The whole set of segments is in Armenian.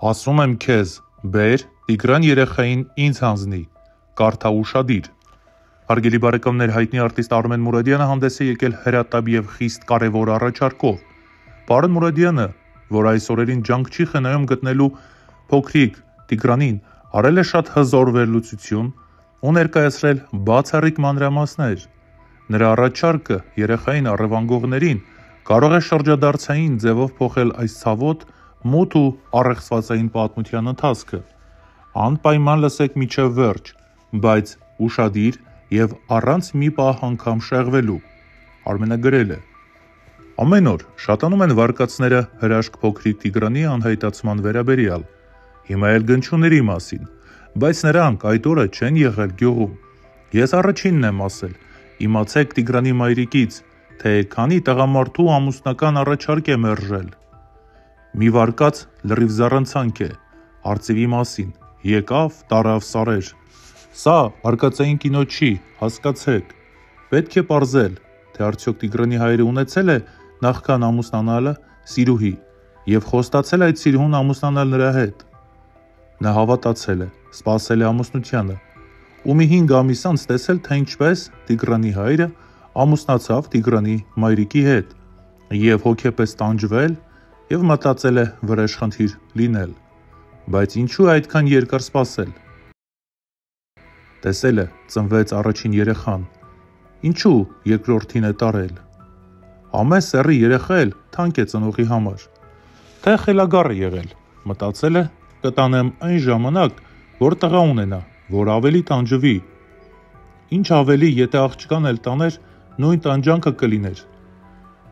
Ասում եմ քեզ, բեր, Տիգրան երեխային ինձ հանձնի, կարդա ուշադիր։ Հարգելի բարեկամներ, հայտնի արտիստ Արմեն Մուրադյանը հանդես է եկել հրատապ եւ խիստ կարեւոր առաջարկով։ Պարոն Մուրադյանը, որ այս օրերին ջանք չի խնայում գտնելու փոքրիկ Տիգրանին, արել է շատ հզոր վերլուծություն ու ներկայացրել բացառիկ մանրամասներ։ Նրա առաջարկը երեխային առևանգողներին կարող է շրջադարձային ձևով փոխել այս ցավոտ, մութ ու առեղծվածային պատմության ընթացքը։ Անպայման լսեք մինչև վերջ, բայց ուշադիր եւ առանց մի պահ անգամ շեղվելու։ Արմենը գրել է. Ամեն օր շատանում են վարկածները հրաշք փոքրիկ Տիգրանի անհայտացման վերաբերյալ։ Հիմա էլ գնչուների մասին, բայց նրանք այդ օրը չեն եղել գյուղում։ Ես առաջինն եմ ասել, իմացեք Տիգրանի մայրիկից, թե քանի տղամարդու ամուսնական առաջարկ է մերժել։ Մի վարկած լրիվ զառանցանք է, արծիվի մասին, եկավ, տարավ սարեր։ Սա արկածային կինո չի, հասկացեք, պետք է պարզել, թե արդյոք Տիգրանի հայրը ունեցել է նախքան ամուսնանալը սիրուհի և խոստացել այդ սիրուհուն ամուսնանալ նրա հետ։ Նա հավատացել է, սպասել է ամուսնությանը, ու մի 5 ամիս անց տեսել, թե ինչպես Տիգրանի հայրը ամուսնացավ Տիգրանի մայրիկի հետ և հոգեպես տանջվել և մտածել է վրեժխնդիր լինել, բայց ինչու է այդքան երկար սպասել։ Տեսել է, ծնվեց առաջին երեխան, ինչու երկրորդին է տարել։ Ամեն սեռի երեխա էլ թանկ է ծնողի համար, թե խելագար է եղել, մտածել է կտանեմ այն ժամանակ, որ տղա ունենա, որ ավելի տանջվի։ Ինչ ավելի, եթե աղջկան էլ տաներ, նույն տանջանքը կլիներ։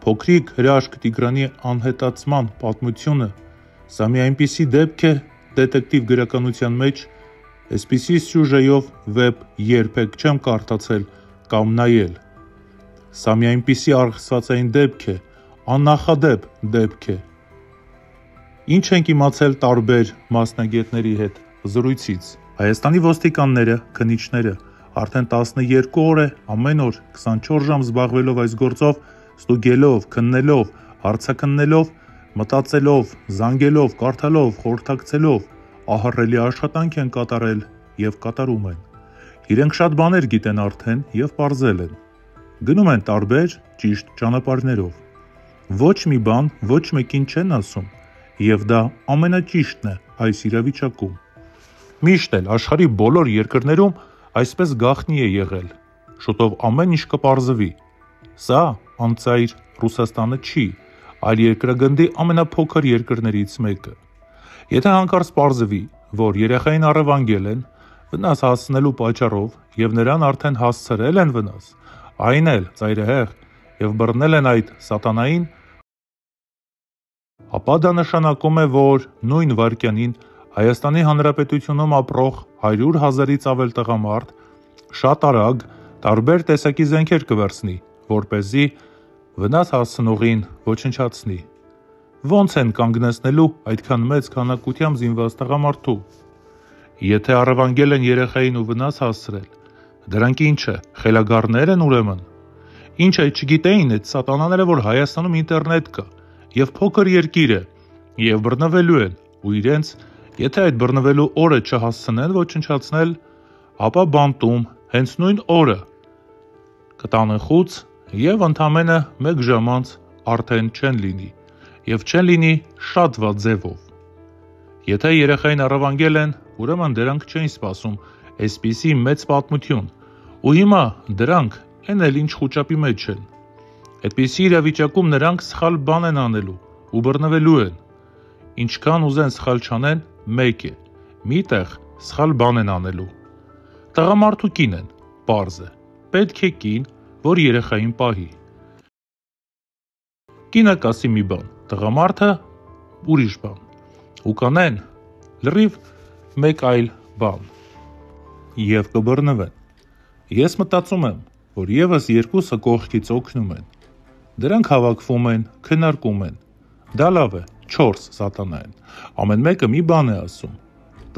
Փոքրիկ հրաշք Տիգրանի անհետացման պատմությունը, սա մի այնպիսի դեպք է դետեկտիվ գրականության մեջ, այսպիսի սյուժեով վեպ երբեք չեմ կարդացել կամ նայել։ Սա մի այնպիսի առեղծվածային դեպք է, աննախադեպ դեպք է։ Ինչ ենք իմացել տարբեր մասնագետների հետ զրույցից։ Հայաստանի ոստիկանները, քննիչները արդեն 12 օր է ամեն օր 24 ժամ զբաղվելով այս գործով, ստուգելով, քննելով, հարցաքննելով, մտածելով, զանգելով, կարդալով, խորհրդակցելով, ահռելի աշխատանք են կատարել և կատարում են։ Իրենք շատ բաներ գիտեն արդեն և պարզել են։ Գնում են տարբեր ճիշտ ճանապարհներով։ Ոչ մի բան ոչ մեկին չեն ասում, և դա ամենաճիշտն է այս իրավիճակում։ Միշտ էլ աշխարհի բոլոր երկրներում այսպես գաղտնի է եղել։ Շուտով ամեն ինչ կպարզվի։ Սա անծայր Ռուսաստանը չի, այլ երկրագնդի ամենափոքր երկրներից մեկը։ Եթե հանկարծ պարզվի, որ երեխային առևանգել են վնաս հասցնելու պատճառով և նրան արդեն հասցրել են վնաս, այն էլ ծայրահեղ և բռնել են այդ սատանային, ապա դա նշանակում է, որ նույն վայրկյանին Հայաստանի Հանրապետությունում ապրող 100,000-ից ավել տղամարդ շատ արագ տարբեր տեսակի զենքեր կվերցնի, որպեսզի վնաս հասցնողին ոչնչացնի։ Ոնց են կանգնեցնելու այդքան մեծ քանակությամբ զինված տղամարդու։ Եթե առևանգել են երեխային ու վնաս հասցրել, դրանք ինչ է, խելագարներ են ուրեմն։ Ինչ է, չգիտեին այդ սատանաները, որ Հայաստանում ինտերնետ կա և փոքր երկիր է, և բռնվելու են, ու իրենց, եթե այդ բռնվելու օրը չհասցնեն ոչնչացնել, ապա բանտում հենց նույն օրը կտանեն խուց և ընդամենը 1 ժամ անց արդեն չեն լինի, և չեն լինի շատ վատ ձևով։ Եթե երեխային առևանգել են, ուրեմն դրանք չէին սպասում այսպիսի մեծ պատմություն, ու հիմա դրանք են էլ ինչ խուճապի մեջ են։ Այդպիսի իրավիճակում նրանք սխալ բան են անելու ու բռնվելու են։ Ինչքան ուզեն սխալ չանեն, մեկ է, մի տեղ սխալ բան են անելու։ Տղամարդու կին են, պարզ է, պետք է կին, որ երեխային պահի։ Կինը կասի մի բան, տղամարդը ուրիշ բան, ու կանեն լրիվ մեկ այլ բան, և կբռնվեն։ Ես մտածում եմ, որ ևս երկուսը կողքից օգնում են։ Դրանք հավաքվում են, քննարկում են։ Դա լավ է, 4 սատանա են։ Ամեն մեկը մի բան է ասում։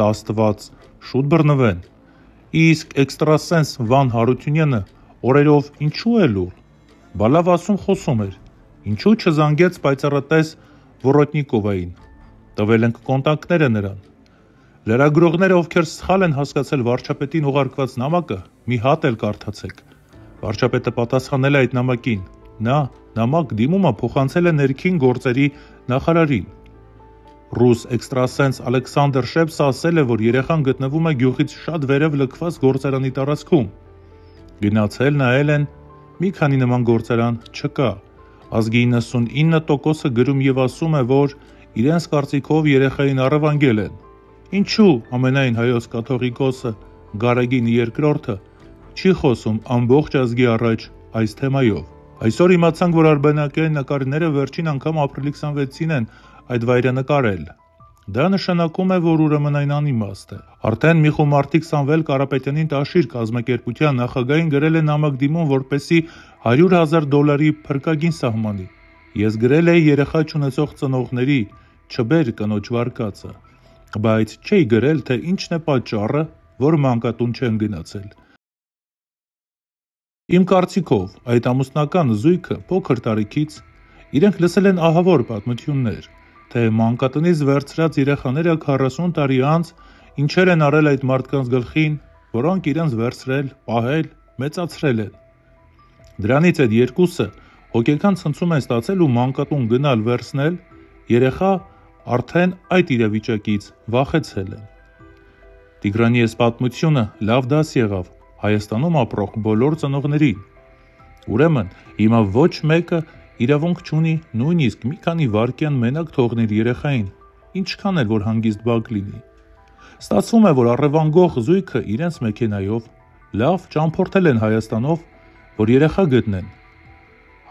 Դա Աստված, շուտ բռնվեն։ Իսկ էքստրասենս Վան Հարությունյանը օրերով ինչու է լուռ։ Բա լավ ասում խոսում էր։ Ինչու չզանգեց պայծառատես Վորոտնիկովային։ Տվել ենք կոնտակտները նրան։ Լրագրողները, ովքեր սխալ են հասկացել վարչապետին ուղարկված նամակը, մի հատ էլ կարդացեք։ Վարչապետը պատասխանել է այդ նամակին։ Նա նամակ դիմումը փոխանցել է ներքին գործերի նախարարին։ Ռուս էքստրասենս Ալեքսանդր Շեպսը ասել է, որ երեխան գտնվում է գյուղից շատ վերև լքված գործարանի տարածքում։ Գնացել նայել են, մի քանի նման գործարան չկա։ Ազգի 99%-ը գրում եւ ասում է, որ իրենց կարծիքով երեխային առևանգել են։ Ինչու ամենայն հայոց կաթողիկոսը Գարեգին II չի խոսում ամբողջ ազգի առաջ այս թեմայով։ Այսօր իմացանք, որ արբանյակային նկարները վերջին անգամ ապրիլի 26-ին են այդ վայրը նկարել։ Դա նշանակում է, որ ուրեմն այն անիմաստ է։ Արդեն մի խումբ մարդիկ Սամվել Կարապետյանին տաշիր կազմակերպության նախագահին գրել է նամակ դիմում, որպեսի $100,000 փրկագին սահմանի։ Ես գրել էի երեխա չունեցող ծնողների, չբեր կնոջ վարկածը, բայց չէի գրել, թե ինչն է պատճառը, որ մանկատուն չեն գնացել։ Իմ կարծիքով, այդ ամուսնական զույգը փոքր տարիքից իրենք լսել են ահավոր պատմություններ, թե մանկատնից վերցրած երեխաները 40 տարի անց ինչեր են արել այդ մարդկանց գլխին, որոնք իրենց վերցրել, պահել, մեծացրել են։ Դրանից այդ երկուսը հոգեկան ցնցում են ստացել ու մանկատուն գնալ վերցնել, երեխա արդեն այդ իրավիճակից վախեցել են։ Տիգրանի այս պատմությունը լավ դաս եղավ Հայաստանում ապրող բոլոր ծնողներին։ Ուրեմն հիմա ոչ մեկը իրավունք չունի նույնիսկ մի քանի վայրկյան մենակ թողնել երեխային, ինչքան էլ որ հանգիստ բակ լինի։ Ստացվում է, որ առևանգող զույգը իրենց մեքենայով լավ ճամփորդել են Հայաստանով, որ երեխա գտնեն։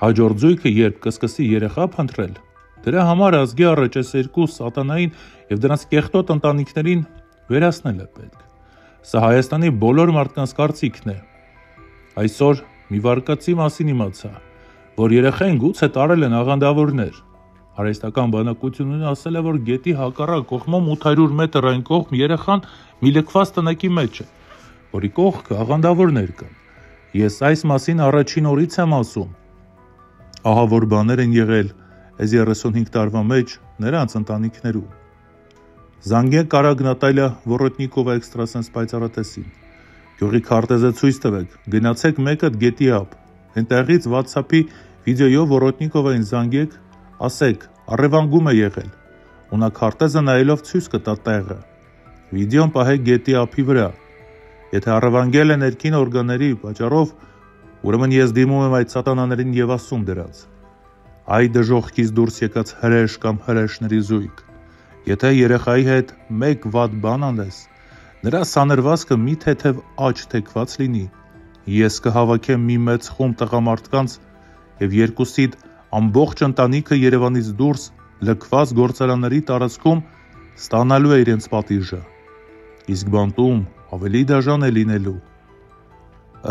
Հաջորդ զույգը երբ կսկսի երեխա փնտրել, դրա համար ազգի առաջ այս երկու սատանային եւ դրանց կեղտոտ ընտանիքներին վերացնել է պետք։ Սա Հայաստանի բոլոր մարդկանց կարծիքն է։ Այսօր մի վարկածի մասին իմացա, որ երեխային գուցե տարել են աղանդավորներ։ Արհեստական բանակությունն ասել է, որ գետի հակառակ կողմում 800 մետր այն կողմ երեխան մի լքված տնակի մեջ է, որի կողքը աղանդավորներ կան։ Ես այս մասին առաջին օրից եմ ասում։ Ահա որ բաներ են եղել այս 35 տարվա մեջ նրանց ընտանիքներում։ Զանգե Կարագ Նատալիա Վորոտնիկովա էքստրասենս պայծառատեսին։ Գյուղի քարտեզը ցույց տվեք, գնացեք մեկը գետի ափ։ Այնտեղից WhatsApp-ի վիդեոյով Վորոտնիկովային զանգեք, ասեք, առևանգում է եղել։ Ու նա քարտեզը նայելով ցույց կտա տեղը։ Վիդեոն պահեք գետի ափի վրա։ Եթե առևանգել է ներքին օրգանների պատճառով, ուրեմն ես դիմում եմ այդ սատանաներին եւ ասում դրանց. Այ դժոխքից դուրս եկած հրեշ կամ հրեշների զույգ։ Եթե երեխայի հետ մեկ վատ բան անես, նրա սանրվածքը մի թեթև աջ թեքված լինի, ես կհավաքեմ մի մեծ խումբ տղամարդկանց եւ երկուսիդ ամբողջ ընտանիքը Երևանից դուրս լքված գործարանների տարածքում ստանալու է իրենց պատիժը։ Իսկ բանտում ավելի դաժան է լինելու։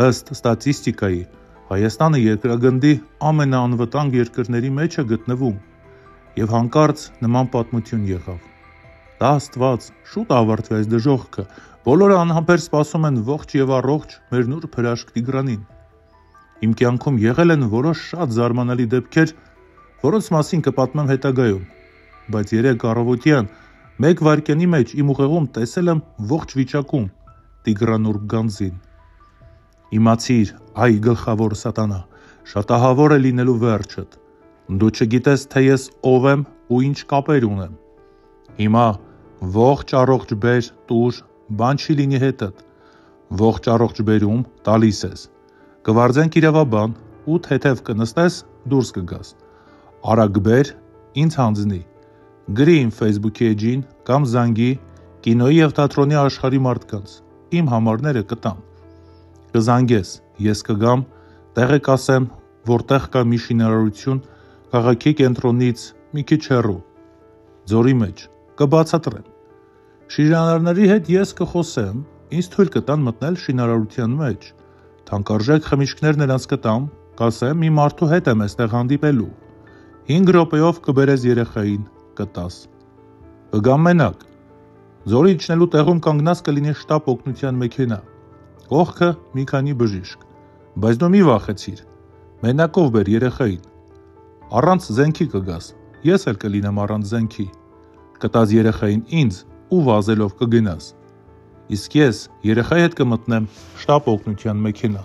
Ըստ ստատիստիկայի, Հայաստանը երկրագնդի ամենաանվտանգ երկրների մեջ է գտնվում եւ հանկարծ նման պատմություն եղավ։ Դա Աստված, շուտ ավարտվի այս դժոխքը, բոլորը անհամբեր սպասում են ողջ եւ առողջ մեր նուրբ հրաշք Տիգրանին։ Իմ կյանքում եղել են որոշ շատ զարմանալի դեպքեր, որոնց մասին կպատմեմ հետագայում, բայց երեք առավոտյան մեկ վայրկյանի մեջ իմ ուղեղում տեսել եմ ողջ վիճակում Տիգրանուր Գանձին։ Իմացիր, այ գլխավոր սատանա, շատահավոր է լինելու վերջդ։ Դու չգիտես, թե ես ով եմ ու ինչ կապեր ունեմ։ Հիմա ողջ առողջ բեր, տուր, բան չի լինի հետդ։ Ողջ առողջ բերում տալիս ես։ Կվարձենք իրավաբան, 8 հետև կնստես, դուրս կգաս։ Արագ բեր, ինձ հանձնի։ Գրի իմ Facebook-ի էջին կամ զանգի կինոյի եւ թատրոնի աշխարհի մարդկանց։ Իմ համարները կտամ։ Կզանգես, ես կգամ, տեղը կասեմ, որտեղ կա մի շինարարություն, քաղաքի կենտրոնից մի քիչ հեռու, ձորի մեջ, կբացատրեմ։ Շինարարների հետ ես կխոսեմ, ինձ թույլ կտան մտնել շինարարության մեջ, թանկարժեք խմիչքներ նրանց կտամ, կասեմ մի մարդու հետ եմ այստեղ հանդիպելու, 5 րոպեով կբերես երեխային, կտաս։ Կգամ մենակ, ձորի իջնելու տեղում կանգնած կլինի շտապ օգնության մեքենա, կողքը մի քանի բժիշկ, բայց դու մի վախեցիր, մենակով բեր երեխային, առանց զենքի կգաս, ես էլ կլինեմ առանց զենքի, կտաս երեխային ինձ ու վազելով կգնաս։ Իսկ ես երեխայի հետ կմտնեմ շտապ օգնության մեքենա։